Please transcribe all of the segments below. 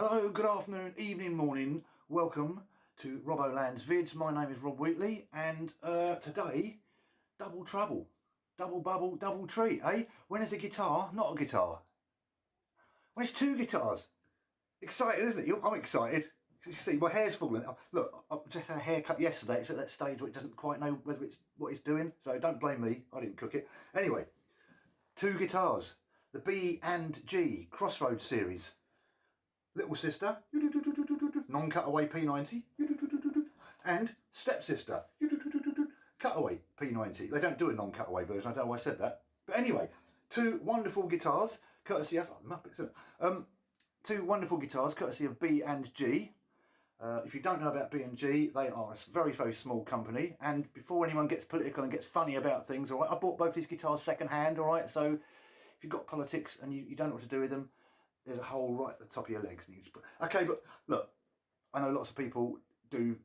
Hello, good afternoon, evening, morning. Welcome to Robboland's vids. My name is Rob Wheatley, and today, double trouble, double bubble, double treat, eh? When is a guitar not a guitar? When it's two guitars. Excited, isn't it? I'm excited. You see, my hair's falling. Look, I just had a haircut yesterday. It's at that stage where it doesn't quite know whether it's what it's doing, so don't blame me. I didn't cook it. Anyway, two guitars. The B and G Crossroads series. Little sister, non-cutaway P90, and stepsister, cutaway P90. They don't do a non-cutaway version, I don't know why I said that. But anyway, two wonderful guitars, courtesy of Muppets, isn't it? Two wonderful guitars, courtesy of B and G. If you don't know about B and G, they are a very, very small company. And before anyone gets political and gets funny about things, all right, I bought both these guitars second hand, all right. So if you've got politics and you don't know what to do with them, there's a hole right at the top of your legs. Okay, but look, I know lots of people do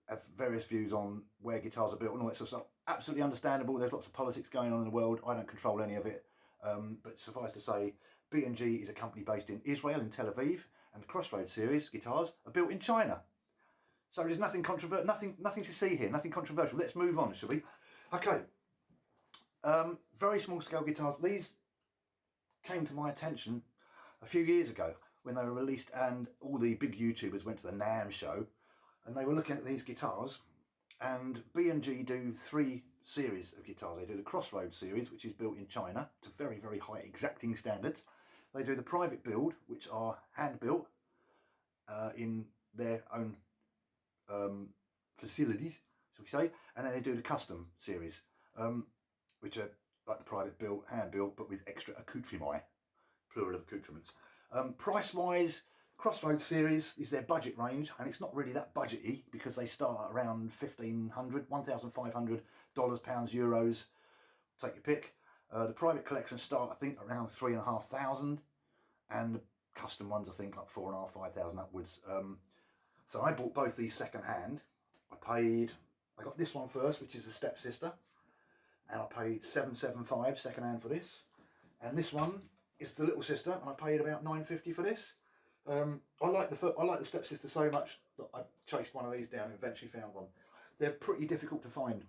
have various views on where guitars are built and all that sort of stuff. Absolutely understandable. There's lots of politics going on in the world. I don't control any of it. But suffice to say, B&G is a company based in Israel, in Tel Aviv, and the Crossroads series guitars are built in China. So there's nothing controversial, nothing to see here, nothing controversial. Let's move on, shall we? Okay. Very small scale guitars. These came to my attention a few years ago when they were released, and all the big YouTubers went to the NAMM show and they were looking at these guitars. And B&G do three series of guitars. They do the Crossroads series, which is built in China to very, very high exacting standards. They do the private build, which are hand built in their own facilities, shall we say, and then they do the custom series, which are like the private built, hand built, but with extra accoutrements. Plural of accoutrements. Price wise, Crossroads series is their budget range, and it's not really that budgety because they start at around $1,500, $1,500, pounds, euros, take your pick. The private collections start, I think, around 3,500, and the custom ones, I think, like 4,500, 5,000 upwards. So I bought both these second hand. I got this one first, which is a stepsister, and I paid $775 second hand for this, and this one is the little sister, and I paid about $9.50 for this. I like the stepsister so much that I chased one of these down and eventually found one. They're pretty difficult to find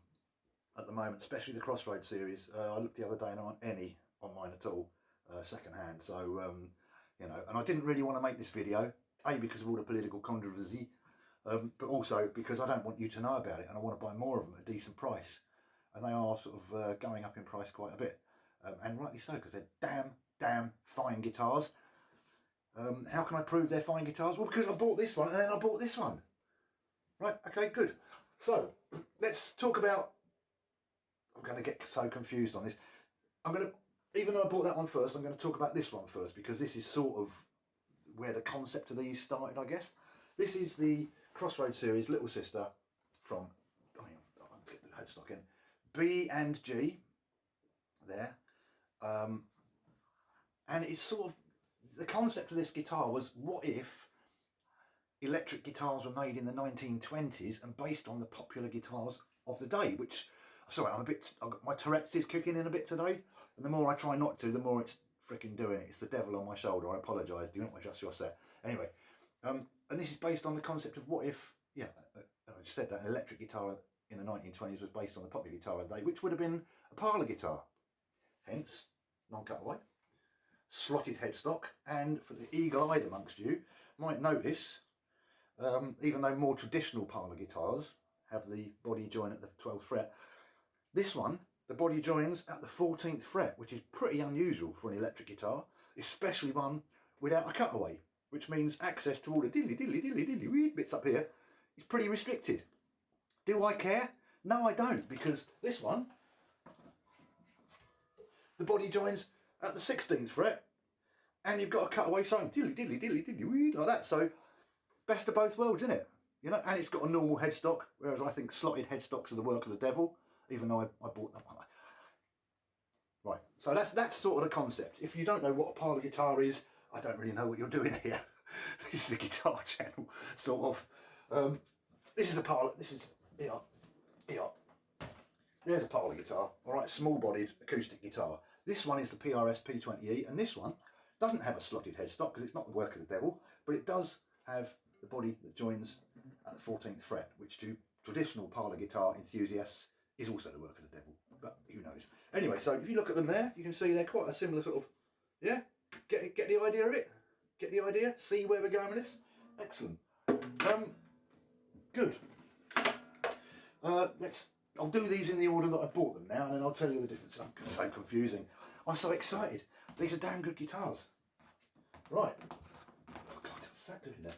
at the moment, especially the Crossroads series. I looked the other day and there aren't any online at all, second hand. So you know, and I didn't really want to make this video, A, because of all the political controversy, but also because I don't want you to know about it, and I want to buy more of them at a decent price. And they are sort of going up in price quite a bit, and rightly so, because they're damn fine guitars. How can I prove they're fine guitars? Well, because I bought this one and then I bought this one. Right, okay, good. So, let's talk about... I'm going to get so confused on this. Even though I bought that one first, I'm going to talk about this one first, because this is sort of where the concept of these started, I guess. This is the Crossroads series little sister from... I'll get the headstock in. B and G. There. And it's sort of, the concept of this guitar was, what if electric guitars were made in the 1920s and based on the popular guitars of the day, which, sorry, I've got my Tourette's is kicking in a bit today, and the more I try not to, the more it's freaking doing it. It's the devil on my shoulder. I apologise. Do not adjust your set. Anyway, and this is based on the concept of what if, I just said that an electric guitar in the 1920s was based on the popular guitar of the day, which would have been a parlour guitar. Hence, non-cutaway, slotted headstock, and for the eagle-eyed amongst you might notice, even though more traditional parlour guitars have the body join at the 12th fret, this one, the body joins at the 14th fret, which is pretty unusual for an electric guitar, especially one without a cutaway, which means access to all the diddly bits up here is pretty restricted. Do I care? No, I don't, because this one, the body joins at the 16th fret, and you've got a cutaway sign, diddly like that. So best of both worlds, isn't it? You know, and it's got a normal headstock, whereas I think slotted headstocks are the work of the devil, even though I bought that one. Right, so that's sort of the concept. If you don't know what a parlour guitar is, I don't really know what you're doing here. This is a guitar channel, sort of. This is a parlour, this is, here. There's a parlour guitar, all right, small-bodied acoustic guitar. This one is the PRS P20E, and this one Doesn't have a slotted headstock because it's not the work of the devil, but it does have the body that joins at the 14th fret, which to traditional parlour guitar enthusiasts is also the work of the devil, but who knows. Anyway, so if you look at them there, you can see they're quite a similar sort of, yeah, get the idea of it? Get the idea? See where we're going with this? Excellent. Good. I'll do these in the order that I bought them now, and then I'll tell you the difference. Oh, it's so confusing. I'm so excited. These are damn good guitars. Right. Oh God, what's that doing there?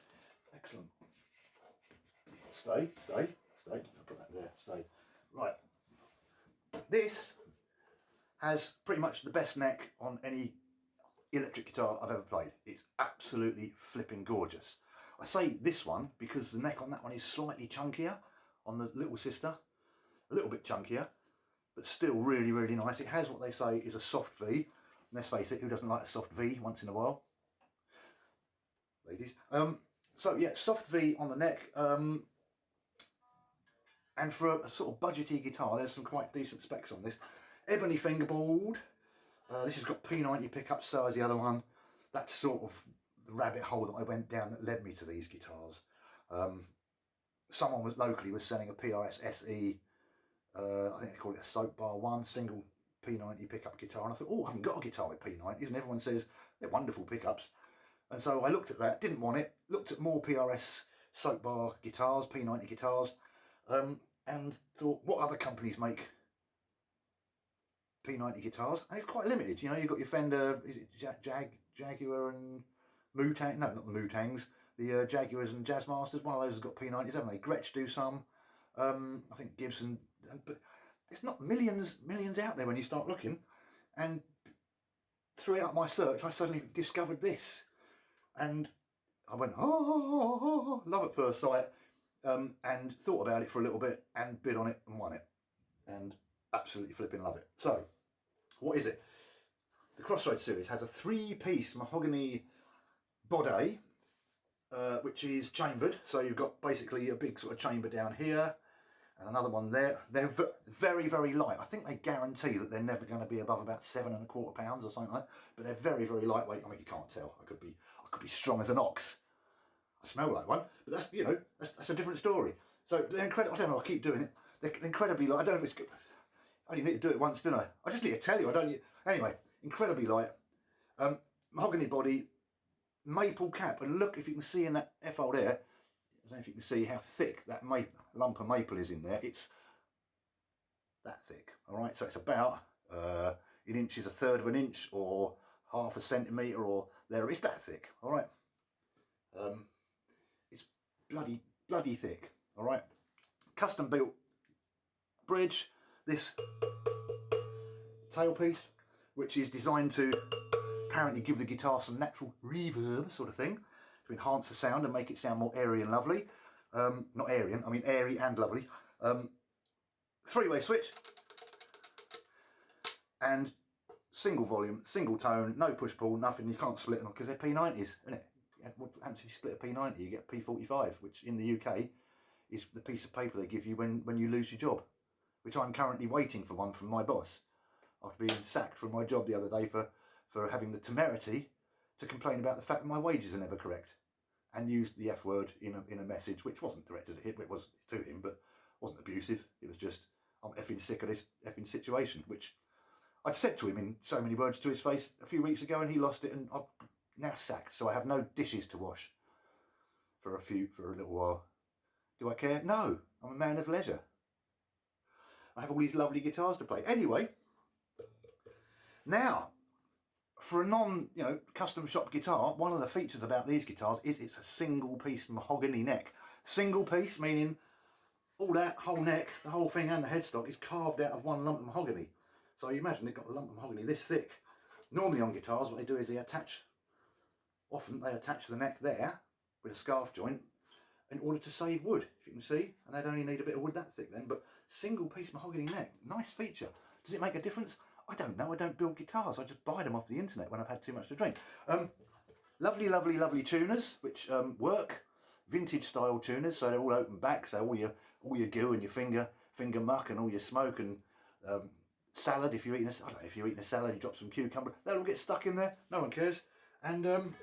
Excellent. Stay. I'll put that there. Stay. Right. This has pretty much the best neck on any electric guitar I've ever played. It's absolutely flipping gorgeous. I say this one because the neck on that one is slightly chunkier on the little sister, a little bit chunkier, but still really, really nice. It has what they say is a soft V. Let's face it, who doesn't like a soft V once in a while? Ladies. So yeah, soft V on the neck. And for a sort of budgety guitar, there's some quite decent specs on this. Ebony fingerboard. This has got P90 pickups, so has the other one. That's sort of the rabbit hole that I went down that led me to these guitars. Someone was locally selling a PRS SE, I think they call it a Soap Bar 1, single P90 pickup guitar, and I thought, oh, I haven't got a guitar with P90s, and everyone says they're wonderful pickups. And so I looked at that, didn't want it, looked at more PRS Soap Bar guitars, P90 guitars, and thought, what other companies make P90 guitars? And it's quite limited, you know. You've got your Fender, is it Jaguar and Mutang? No, not the Mutangs. The Jaguars and Jazzmasters. One of those has got P90s, haven't they? Gretsch do some. I think Gibson. But there's not millions out there when you start looking. And throughout my search, I suddenly discovered this, and I went, oh, love at first sight. And thought about it for a little bit and bid on it and won it, and absolutely flipping love it. So, what is it? The Crossroads series has a 3-piece mahogany body, which is chambered. So you've got basically a big sort of chamber down here and another one there. They're very, very light. I think they guarantee that they're never going to be above about 7¼ pounds or something like that, but they're very, very lightweight. I mean, you can't tell. I could be strong as an ox. I smell like one, but that's, you know, that's a different story. So they're incredible. I don't know, I keep doing it. They're incredibly light. I don't know if it's good. I only need to do it once, didn't I? I just need to tell you, I don't need... Anyway, incredibly light. Mahogany body, maple cap, and look, if you can see in that F-hole there, I don't know if you can see how thick that lump of maple is in there. It's that thick, all right? So it's about in inches, 1/3 of an inch, or 1/2 centimetre, or there. It's that thick, all right? It's bloody thick, all right? Custom built bridge, this tailpiece, which is designed to apparently give the guitar some natural reverb sort of thing, to enhance the sound and make it sound more airy and lovely. Not Aryan, I mean airy and lovely. 3-way switch, and single volume, single tone, no push-pull, nothing. You can't split them because they're P90s, isn't it? What happens if you split a P90? You get a P45, which in the UK is the piece of paper they give you when you lose your job, which I'm currently waiting for one from my boss after being sacked from my job the other day for having the temerity to complain about the fact that my wages are never correct, and used the F word in a message which wasn't directed at him. It was to him, but wasn't abusive. It was just, I'm effing sick of this effing situation, which I'd said to him in so many words to his face a few weeks ago, and he lost it, and I'm now sacked, so I have no dishes to wash for a little while. Do I care? No, I'm a man of leisure. I have all these lovely guitars to play. Anyway, now, for a custom shop guitar, one of the features about these guitars is it's a single piece mahogany neck. Single piece meaning all that whole neck, the whole thing and the headstock is carved out of one lump of mahogany. So you imagine they've got a lump of mahogany this thick. Normally on guitars what they do is often they attach the neck there with a scarf joint in order to save wood, if you can see, and they'd only need a bit of wood that thick then, but single piece mahogany neck, nice feature. Does it make a difference? I don't know, I don't build guitars, I just buy them off the internet when I've had too much to drink. Lovely, lovely, lovely tuners, which work, vintage style tuners, so they're all open back, so all your goo and your finger muck and all your smoke and salad, if you're eating I don't know, if you're eating a salad, you drop some cucumber, that'll get stuck in there, no one cares. and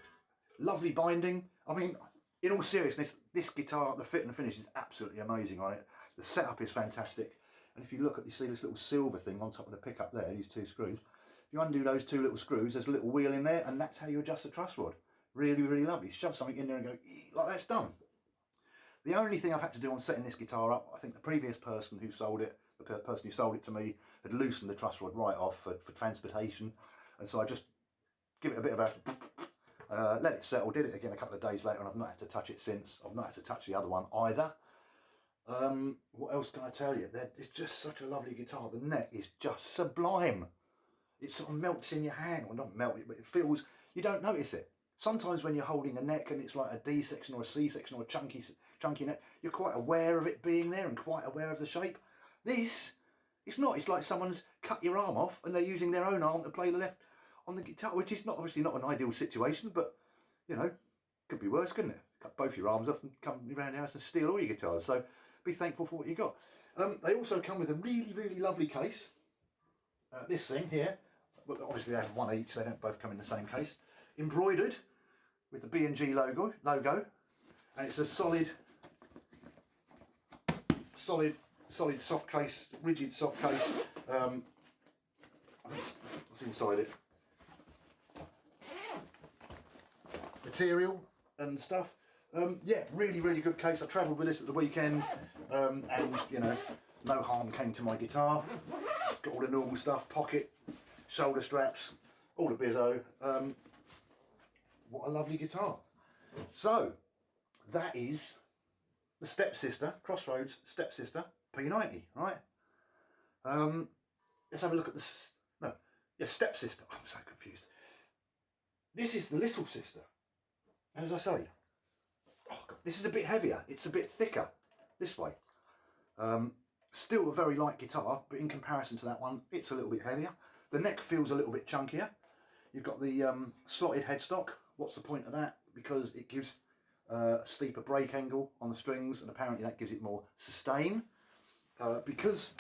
lovely binding. I mean, in all seriousness, this guitar, the fit and the finish is absolutely amazing on it. The setup is fantastic. And if you look at, you see this little silver thing on top of the pickup there, these two screws. If you undo those two little screws, there's a little wheel in there, and that's how you adjust the truss rod. Really, really lovely. Shove something in there and go, like that's done. The only thing I've had to do on setting this guitar up, I think the previous person who sold it, the person who sold it to me, had loosened the truss rod right off for transportation. And so I just give it a bit of a, let it settle, did it again a couple of days later, and I've not had to touch it since. I've not had to touch the other one either. What else can I tell you? It's just such a lovely guitar. The neck is just sublime. It sort of melts in your hand. Well, not melt it, but it feels, you don't notice it. Sometimes when you're holding a neck and it's like a D section or a C section or a chunky neck, you're quite aware of it being there and quite aware of the shape. This, it's not. It's like someone's cut your arm off and they're using their own arm to play the left on the guitar, which is not obviously not an ideal situation, but you know, could be worse, couldn't it? Cut both your arms off and come around the house and steal all your guitars. So be thankful for what you got. They also come with a really, really lovely case. This thing here, well, obviously they have one each, they don't both come in the same case. Embroidered with the B&G logo, and it's a solid soft case, rigid soft case. I think what's inside it? Material and stuff. Yeah, really, really good case. I travelled with this at the weekend, and you know, no harm came to my guitar. Got all the normal stuff, pocket, shoulder straps, all the bizzo. What a lovely guitar. So, that is the stepsister, Crossroads stepsister, P90, right? Let's have a look at this. No, yeah, stepsister. I'm so confused. This is the little sister. As I say, oh God, this is a bit heavier. It's a bit thicker this way. Still a very light guitar, but in comparison to that one, it's a little bit heavier. The neck feels a little bit chunkier. You've got the slotted headstock. What's the point of that? Because it gives a steeper break angle on the strings, and apparently that gives it more sustain. Because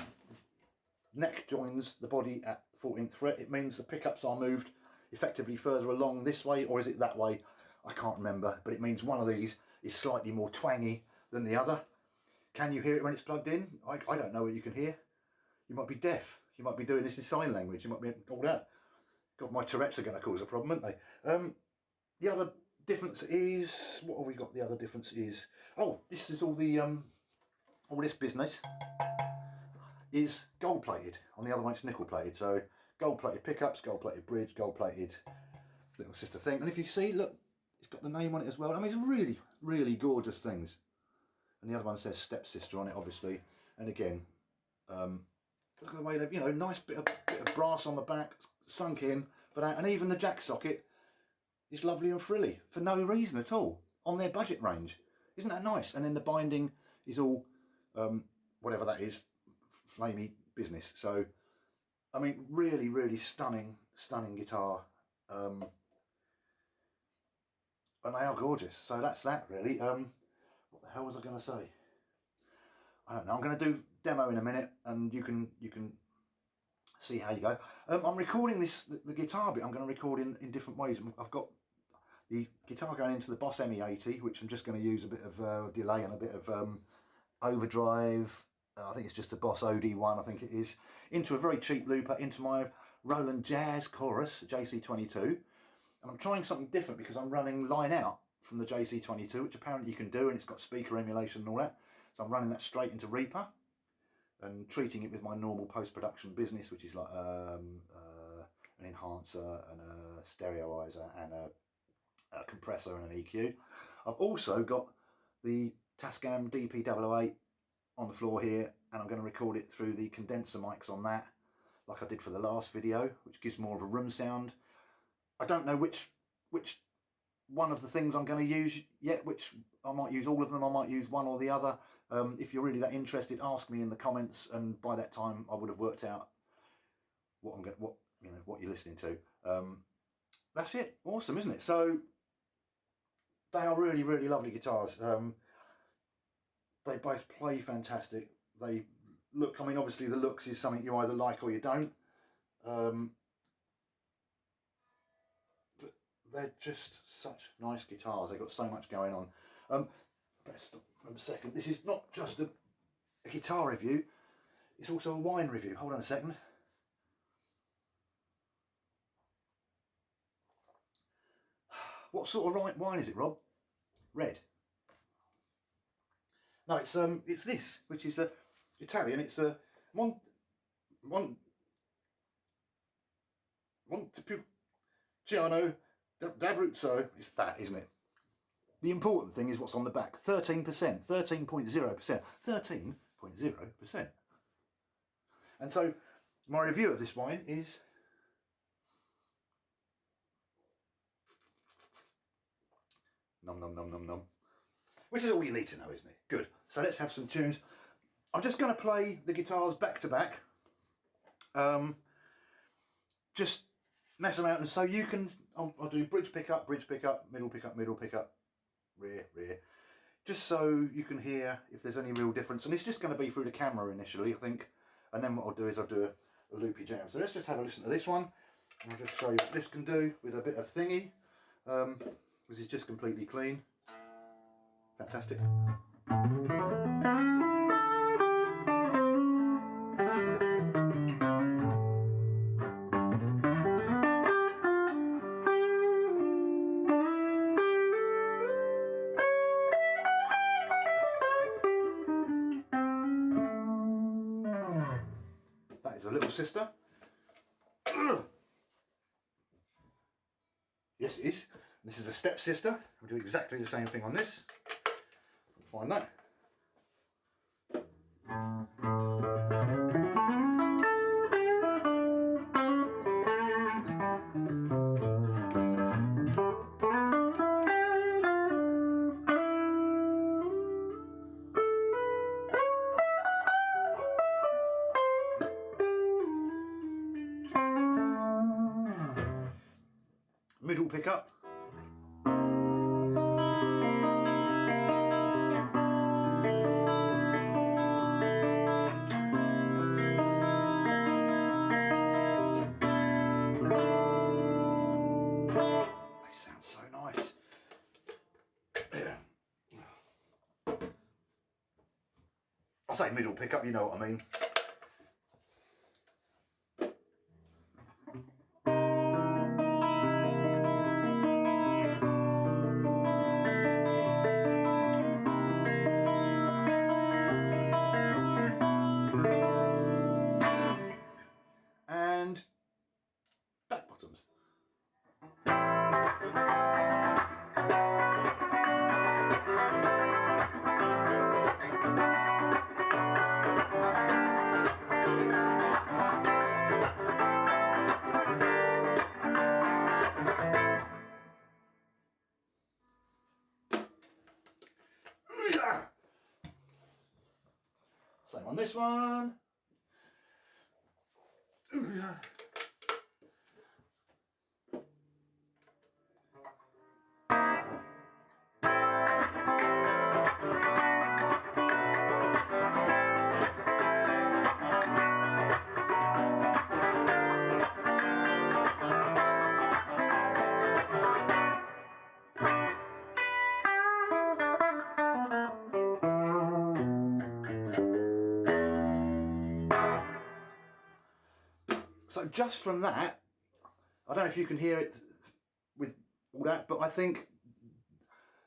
the neck joins the body at the 14th fret, it means the pickups are moved effectively further along this way, or is it that way? I can't remember, but it means one of these is slightly more twangy than the other. Can you hear it when it's plugged in? I don't know what you can hear. You might be deaf. You might be doing this in sign language. You might be all that. God, my Tourette's are going to cause a problem, aren't they? The other difference is, what have we got? The other difference is, oh, this is all the all this business is gold plated. On the other one, it's nickel plated. So gold plated pickups, gold plated bridge, gold plated little sister thing. And if you see, look, it's got the name on it as well. I mean, it's really, really gorgeous things. And the other one says stepsister on it, obviously. And again, look at the way they've, you know, nice bit of brass on the back, sunk in for that. And even the jack socket is lovely and frilly for no reason at all on their budget range. Isn't that nice? And then the binding is all, whatever that is, flamey business. So, I mean, really, really stunning guitar. And they are gorgeous. So that's that really. What the hell was I going to say? I don't know. I'm going to do demo in a minute, and you can see how you go. I'm recording the guitar bit. I'm going to record in different ways. I've got the guitar going into the Boss ME80, which I'm just going to use a bit of delay and a bit of overdrive. I think it's just a Boss OD1, I think it is, into a very cheap looper, into my Roland Jazz Chorus JC-22. And I'm trying something different because I'm running line out from the JC-22, which apparently you can do, and it's got speaker emulation and all that. So I'm running that straight into Reaper and treating it with my normal post-production business, which is like an enhancer and a stereoizer and a compressor and an EQ. I've also got the Tascam DP008 on the floor here, and I'm going to record it through the condenser mics on that, like I did for the last video, which gives more of a room sound. I don't know which one of the things I'm going to use yet, which I might use all of them, I might use one or the other. If you're really that interested, ask me in the comments, and by that time I would have worked out what you're listening to. That's it. Awesome, isn't it? So they are really, really lovely guitars. They both play fantastic. They look, I mean, obviously the looks is something you either like or you don't. But they're just such nice guitars. They've got so much going on. Better stop for a second. This is not just a guitar review, it's also a wine review. Hold on a second. What sort of wine is it, Rob? Red. No, it's this, which is Italian. It's a Montepulciano d'Abruzzo. It's that, isn't it? The important thing is what's on the back. 13%, 13.0%, 13.0%. And so my review of this wine is nom nom nom nom nom. Which is all you need to know, isn't it? Good. So let's have some tunes. I'm just going to play the guitars back to back. Just mess them out, and so you can. I'll do bridge pickup, middle pickup, rear. Just so you can hear if there's any real difference. And it's just going to be through the camera initially, I think. And then what I'll do is I'll do a loopy jam. So let's just have a listen to this one. And I'll just show you what this can do with a bit of thingy. This is just completely clean. Fantastic. That is a little sister. Yes, it is. This is a step sister. We'll do exactly the same thing on this. Find that. Middle pickup. So nice. I say middle pickup, you know what I mean. And back bottoms. Same on this one. So just from that, I don't know if you can hear it with all that, but I think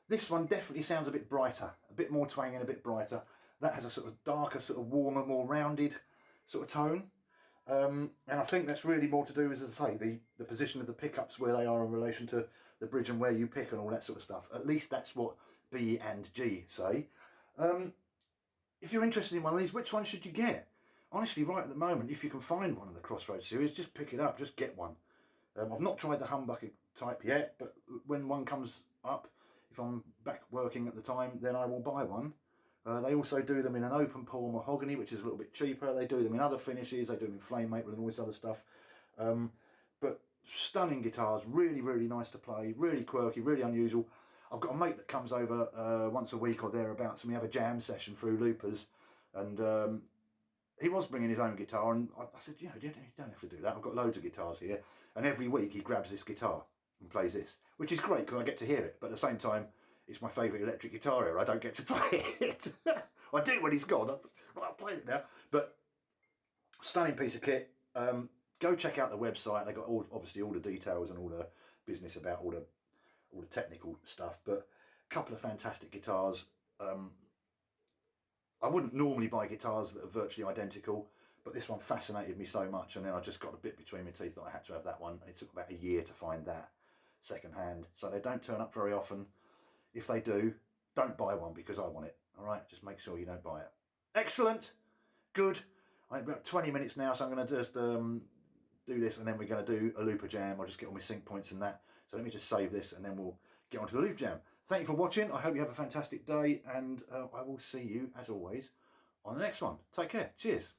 this one definitely sounds a bit brighter, a bit more twanging, a bit brighter. That has a sort of darker, sort of warmer, more rounded sort of tone. And I think that's really more to do with, as I say, the position of the pickups, where they are in relation to the bridge and where you pick and all that sort of stuff. At least that's what B and G say. If you're interested in one of these, which one should you get? Honestly, right at the moment, if you can find one of the Crossroads series, just pick it up, just get one. I've not tried the humbucker type yet, but when one comes up, if I'm back working at the time, then I will buy one. They also do them in an open pore mahogany, which is a little bit cheaper. They do them in other finishes, they do them in flame maple and all this other stuff. But stunning guitars, really, really nice to play, really quirky, really unusual. I've got a mate that comes over once a week or thereabouts, and we have a jam session through loopers, and he was bringing his own guitar, and I said, you know, you don't have to do that. I've got loads of guitars here. And every week he grabs this guitar. and plays this, which is great because I get to hear it, but at the same time, it's my favourite electric guitar here. I don't get to play it. I do when he's gone. I'm playing it now. But stunning piece of kit. Go check out the website. They've got obviously all the details and all the business about all the technical stuff. But a couple of fantastic guitars. I wouldn't normally buy guitars that are virtually identical, but this one fascinated me so much, and then I just got a bit between my teeth that I had to have that one, and it took about a year to find that second hand. So they don't turn up very often. If they do, don't buy one because I want it. All right, just make sure you don't buy it. Excellent, good. I'm about 20 minutes now, so I'm going to just do this, and then we're going to do a looper jam. I'll just get all my sync points and that. So let me just save this, and then we'll get on to the loop jam. Thank you for watching. I hope you have a fantastic day, and I will see you, as always, on the next one. Take care. Cheers.